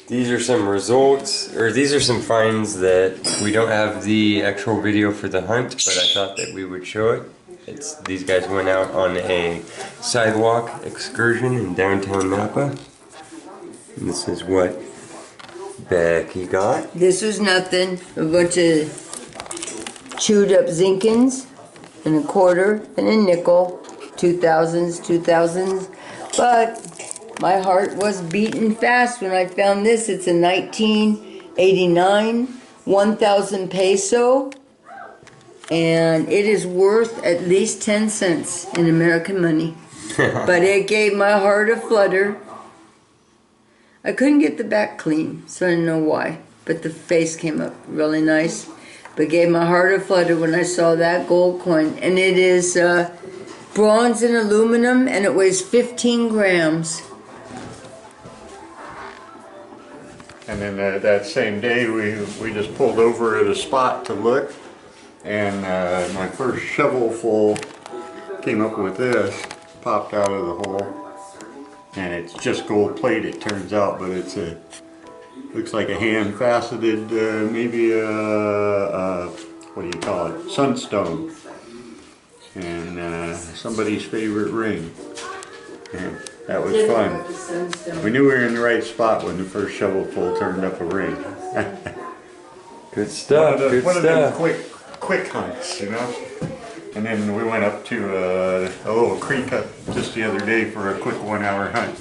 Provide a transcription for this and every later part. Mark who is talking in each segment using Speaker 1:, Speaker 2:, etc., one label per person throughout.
Speaker 1: These are some results, or these are some finds that we don't have the actual video for the hunt, but I thought that we would show it. These guys went out on a sidewalk excursion in downtown Napa. And this is what Becky got.
Speaker 2: This was nothing, a bunch of chewed up zinkins and a quarter and a nickel, 2000s, but my heart was beating fast when I found this. It's a 1989 1,000 peso, and it is worth at least 10 cents in American money. But it gave my heart a flutter. I couldn't get the back clean, so I don't know why, but the face came up really nice. But gave my heart a flutter when I saw that gold coin, and it is bronze and aluminum, and it weighs 15 grams.
Speaker 3: And then that same day, we just pulled over at a spot to look, and my first shovelful came up with this, popped out of the hole, and it's just gold plate, it turns out, but it's looks like a hand faceted, maybe what do you call it, sunstone, and somebody's favorite ring. And that was fun. We knew we were in the right spot when the first shovelful turned up a ring.
Speaker 1: Good stuff.
Speaker 3: One of them quick hunts, you know. And then we went up to a little creek up just the other day for a quick 1 hour hunt.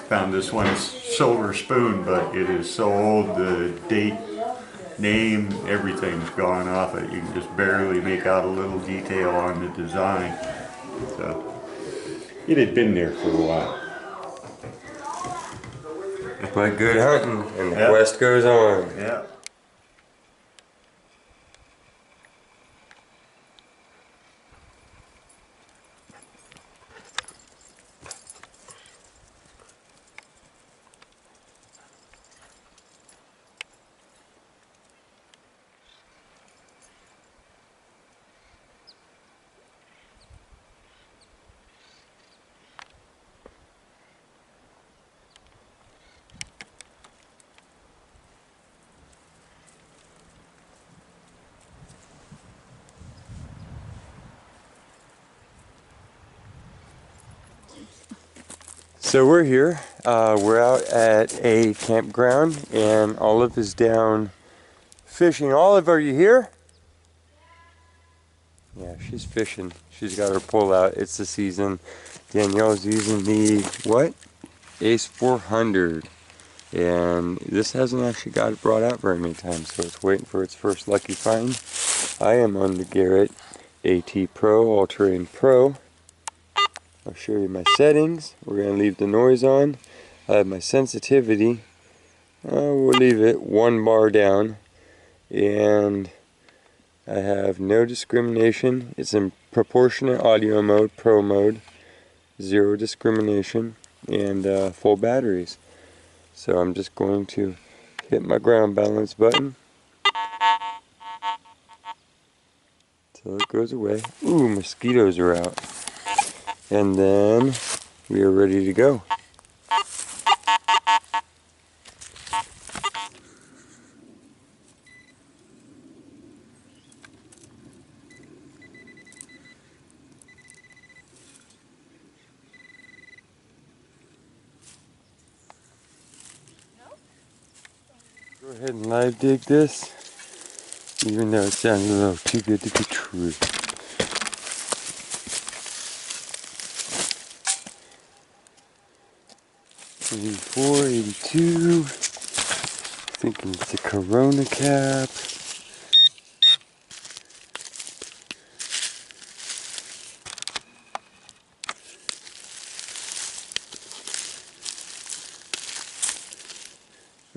Speaker 3: Found this one silver spoon, but it is so old. The date, name, everything's gone off it. You can just barely make out a little detail on the design. So it had been there for a while.
Speaker 1: But good hunting, and the quest goes on.
Speaker 3: Yeah.
Speaker 1: So we're here, we're out at a campground, and Olive is down fishing. Olive, are you here? Yeah, she's fishing. She's got her pole out. It's the season. Danielle's using the, what? Ace 400. And this hasn't actually got it brought out very many times, so it's waiting for its first lucky find. I am on the Garrett AT Pro, All Terrain Pro. I'll show you my settings. We're going to leave the noise on. I have my sensitivity. We'll leave it 1 bar down. And I have no discrimination. It's in proportionate audio mode, Pro mode. 0 discrimination. And full batteries. So I'm just going to hit my ground balance button. Till it goes away. Ooh, mosquitoes are out. And then we are ready to go. Go ahead and live dig this, even though it sounds a little too good to be true. $84.82. Thinking it's a Corona cap.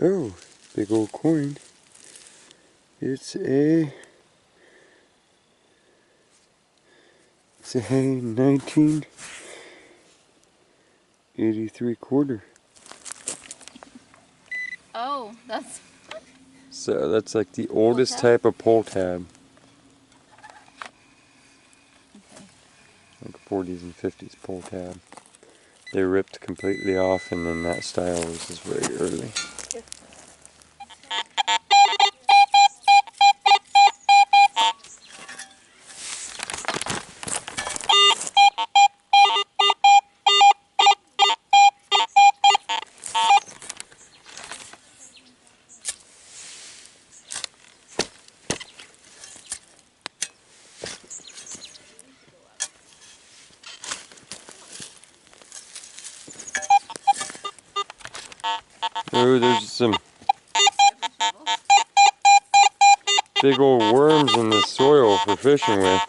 Speaker 1: Oh, big old coin. It's a 1983 quarter.
Speaker 4: Oh, that's...
Speaker 1: So that's like the oldest type of pull tab.
Speaker 4: Okay.
Speaker 1: Like 40s and 50s pull tab. They ripped completely off, and then that style was just very early. Oh, there's some big old worms in the soil for fishing with.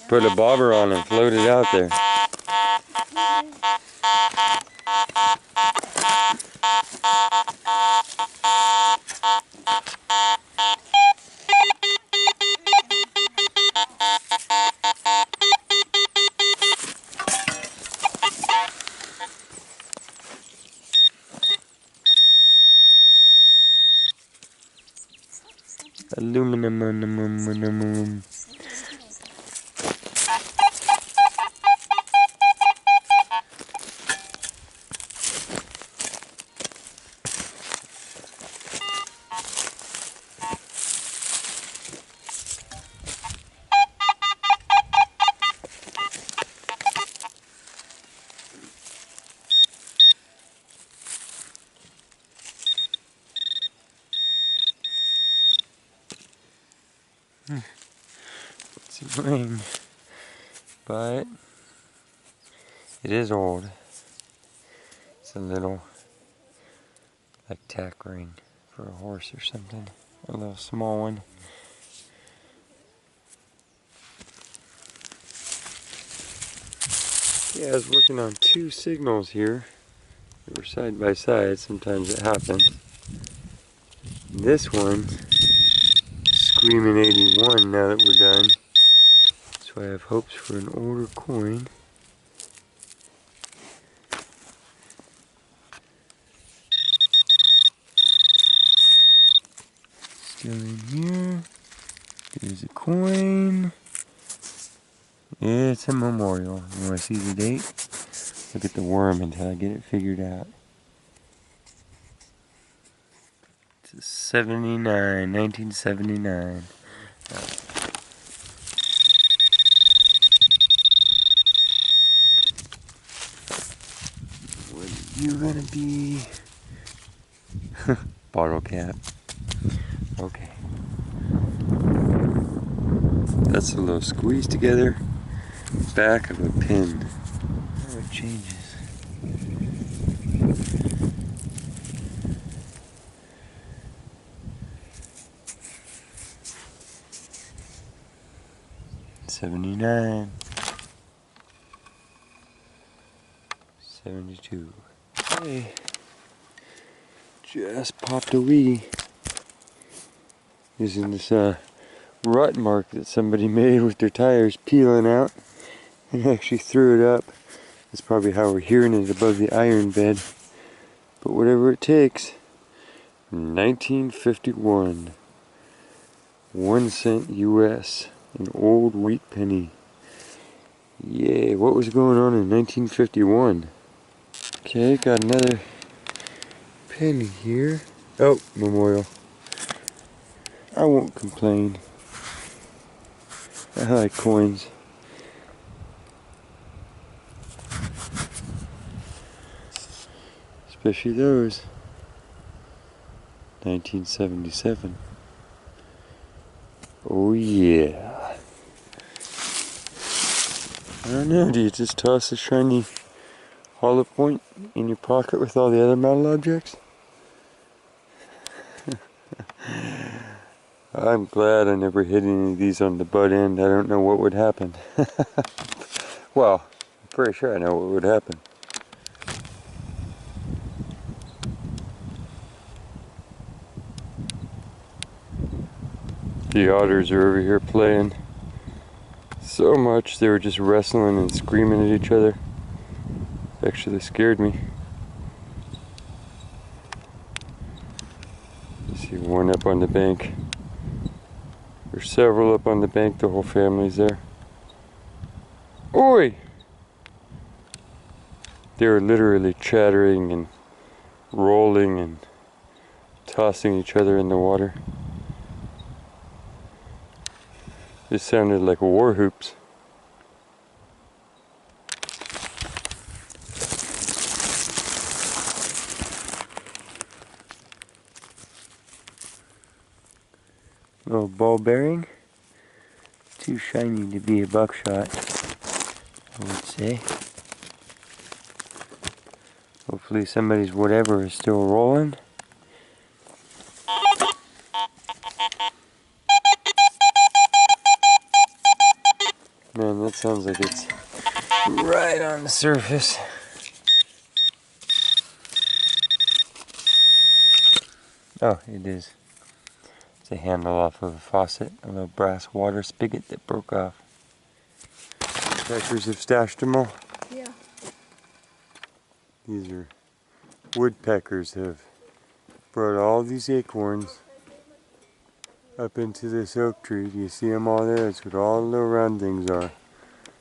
Speaker 1: Put a bobber on and float it out there. Aluminum. It's a ring, but it is old. It's a little, like, tack ring for a horse or something. A little small one. Yeah, I was working on two signals here. They were side by side. Sometimes it happens. This one, screaming 81 now that we're done. So I have hopes for an older coin. Still in here. There's a coin. It's a memorial. You want to see the date? Look at the worm until I get it figured out. It's a 1979. What are you gonna be? Bottle cap. Okay. That's a little squeeze together back of a pin. Oh, it changes. $79. $72. Okay. Just popped a wee. Using this rut mark that somebody made with their tires peeling out, and actually threw it up. That's probably how we're hearing it above the iron bed. But whatever it takes. 1951. 1 cent US. An old wheat penny. Yay, what was going on in 1951? Okay, got another penny here. Oh, memorial. I won't complain. I like coins. Especially those. 1977. Oh yeah. I don't know, do you just toss a shiny hollow point in your pocket with all the other metal objects? I'm glad I never hit any of these on the butt end. I don't know what would happen. Well, I'm pretty sure I know what would happen. The otters are over here playing so much they were just wrestling and screaming at each other. Actually scared me. You see one up on the bank. There's several up on the bank, the whole family's there. Oi! They were literally chattering and rolling and tossing each other in the water. It sounded like war hoops. Little ball bearing. Too shiny to be a buckshot, I would say. Hopefully somebody's whatever is still rolling. Man, that sounds like it's right on the surface. Oh, it is. It's a handle off of a faucet, a little brass water spigot that broke off. Woodpeckers have stashed them all.
Speaker 4: Yeah.
Speaker 1: These are woodpeckers have brought all these acorns up into this oak tree. Do you see them all there? That's what all the little round things are.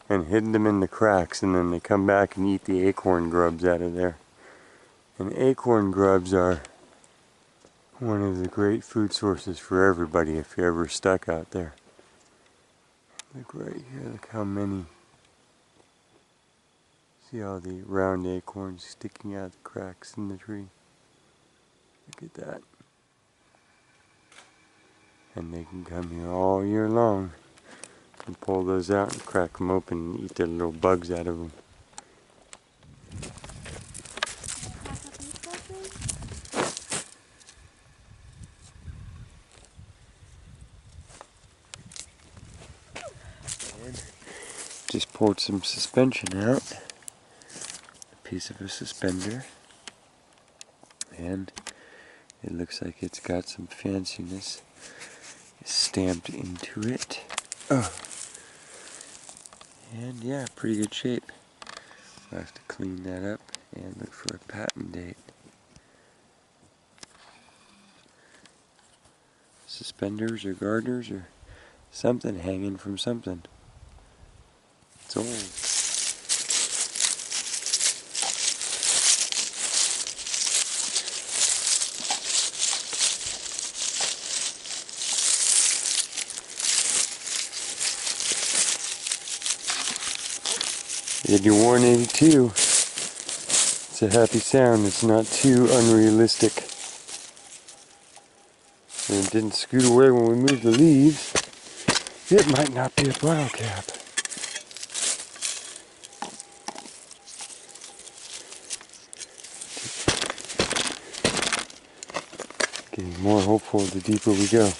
Speaker 1: And hidden them in the cracks, and then they come back and eat the acorn grubs out of there. And acorn grubs are one of the great food sources for everybody if you're ever stuck out there. Look right here, look how many. See all the round acorns sticking out the cracks in the tree. Look at that. And they can come here all year long and pull those out and crack them open and eat the little bugs out of them. Just pulled some suspension out, a piece of a suspender, and it looks like it's got some fanciness stamped into it. Oh. And yeah, pretty good shape. I'll have to clean that up and look for a patent date. Suspenders or garters or something hanging from something. It's old. You do 182. It's a happy sound. It's not too unrealistic. And it didn't scoot away when we moved the leaves. It might not be a bottle cap. Getting more hopeful the deeper we go.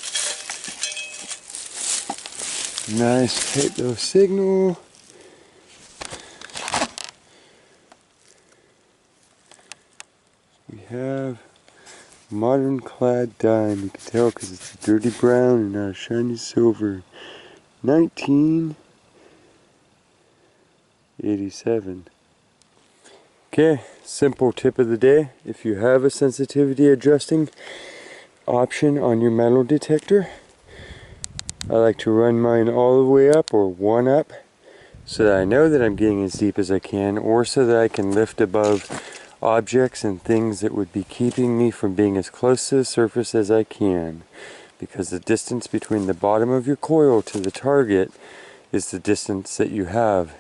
Speaker 1: Nice type of signal. We have modern clad dime. You can tell because it's a dirty brown and not a shiny silver. 1987. Okay, simple tip of the day. If you have a sensitivity adjusting option on your metal detector, I like to run mine all the way up or one up so that I know that I'm getting as deep as I can, or so that I can lift above objects and things that would be keeping me from being as close to the surface as I can, because the distance between the bottom of your coil to the target is the distance that you have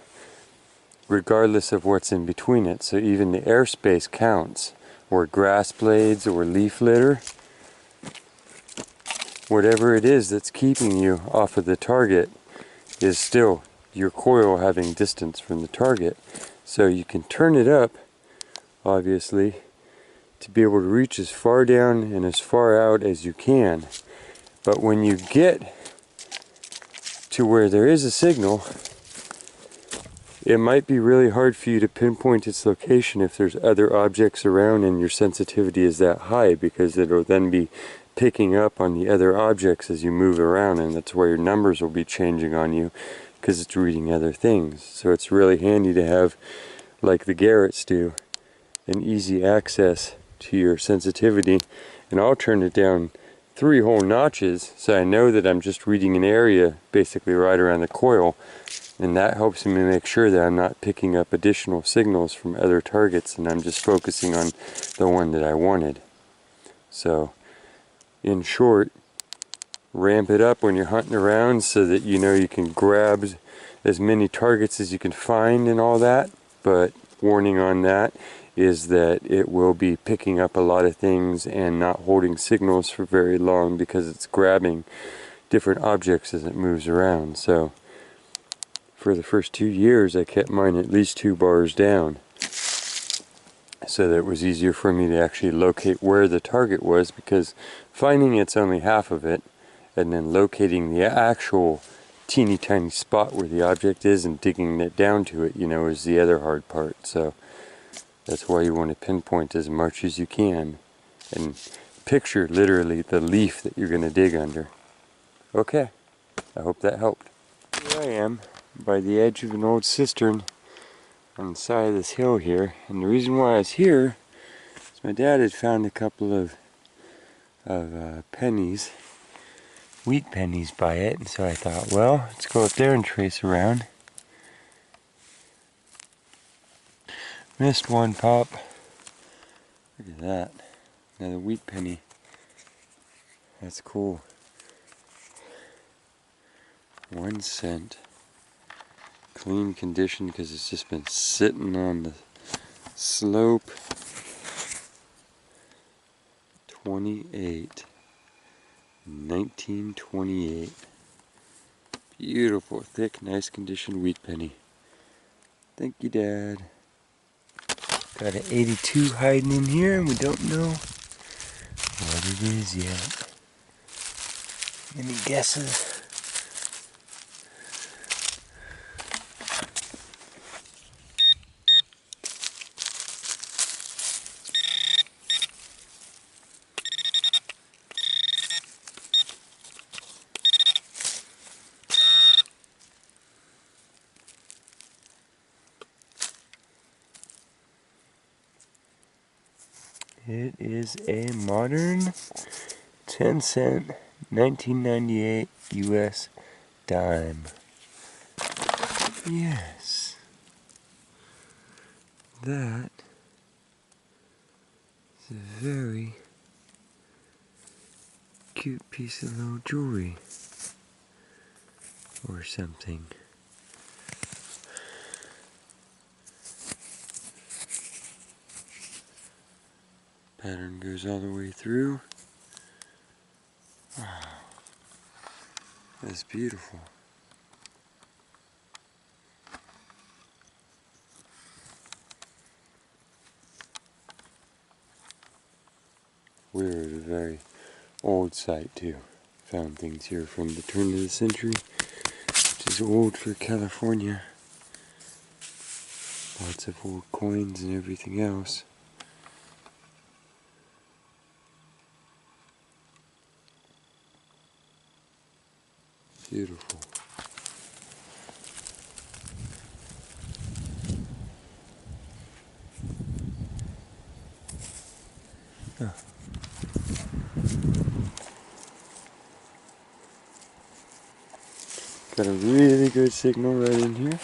Speaker 1: regardless of what's in between it. So even the airspace counts, or grass blades or leaf litter, whatever it is that's keeping you off of the target is still your coil having distance from the target. So you can turn it up, obviously, to be able to reach as far down and as far out as you can. But when you get to where there is a signal, it might be really hard for you to pinpoint its location if there's other objects around and your sensitivity is that high, because it'll then be picking up on the other objects as you move around, and that's why your numbers will be changing on you, because it's reading other things. So it's really handy to have, like the Garrets do, an easy access to your sensitivity. And I'll turn it down 3 whole notches so I know that I'm just reading an area basically right around the coil, and that helps me make sure that I'm not picking up additional signals from other targets and I'm just focusing on the one that I wanted. So in short, ramp it up when you're hunting around so that you know you can grab as many targets as you can find and all that, but warning on that is that it will be picking up a lot of things and not holding signals for very long because it's grabbing different objects as it moves around. So for the first 2 years I kept mine at least 2 bars down. so that it was easier for me to actually locate where the target was, because finding it's only half of it, and then locating the actual teeny tiny spot where the object is and digging it down to it, you know, is the other hard part. So that's why you want to pinpoint as much as you can and picture literally the leaf that you're going to dig under. Okay, I hope that helped. Here I am by the edge of an old cistern on the side of this hill here, and the reason why I was here is my dad had found a couple of pennies, wheat pennies by it, and so I thought, well, let's go up there and trace around. Missed one pop. Look at that, another wheat penny. That's cool. 1 cent. Clean condition because it's just been sitting on the slope. 1928. Beautiful, thick, nice condition wheat penny. Thank you, Dad. Got an 82 hiding in here and we don't know what it is yet. Any guesses? It is a modern 10-cent 1998 US dime. Yes. That is a very cute piece of little jewelry or something. Pattern goes all the way through. Wow, that's beautiful. We're at a very old site too. Found things here from the turn of the century, which is old for California. Lots of old coins and everything else. Beautiful. Oh. Got a really good signal right in here.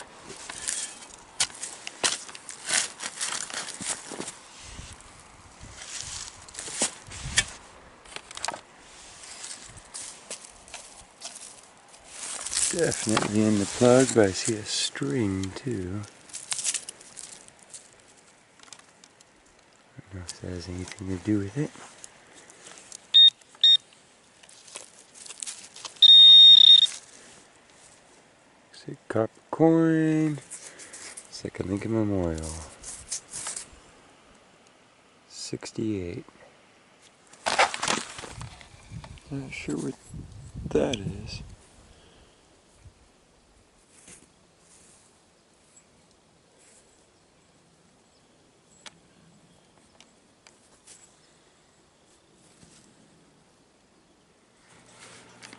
Speaker 1: Definitely in the plug, but I see a string too. I don't know if that has anything to do with it. Looks like copper coin. It's like a Lincoln Memorial. 68. Not sure what that is.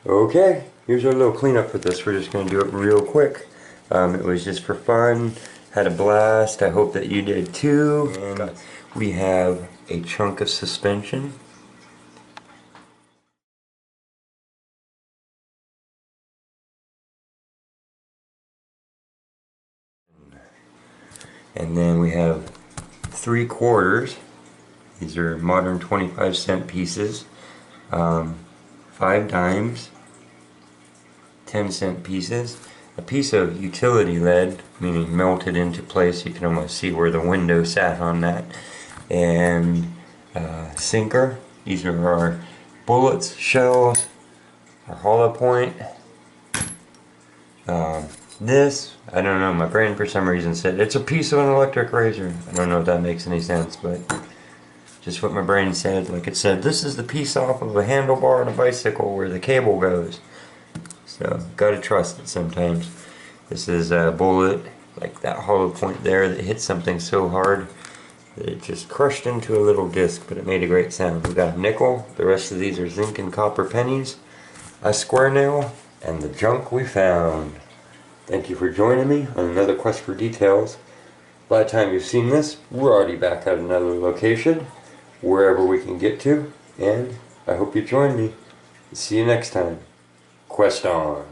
Speaker 1: Okay, here's our little cleanup for this. We're just going to do it real quick. It was just for fun. Had a blast. I hope that you did too. And we have a chunk of suspension. And then we have 3/4. These are modern 25-cent pieces. 5 dimes. 10-cent pieces. A piece of utility lead, meaning melted into place. You can almost see where the window sat on that. And sinker. These are our bullets, shells, our hollow point. This, I don't know, my brain for some reason said it's a piece of an electric razor. I don't know if that makes any sense, but just what my brain said. Like it said, this is the piece off of a handlebar on a bicycle where the cable goes. So, gotta trust it sometimes. This is a bullet, like that hollow point there that hit something so hard that it just crushed into a little disc, but it made a great sound. We got a nickel, the rest of these are zinc and copper pennies, a square nail, and the junk we found. Thank you for joining me on another quest for details. By the time you've seen this, we're already back at another location, wherever we can get to, and I hope you join me. See you next time. Quest on.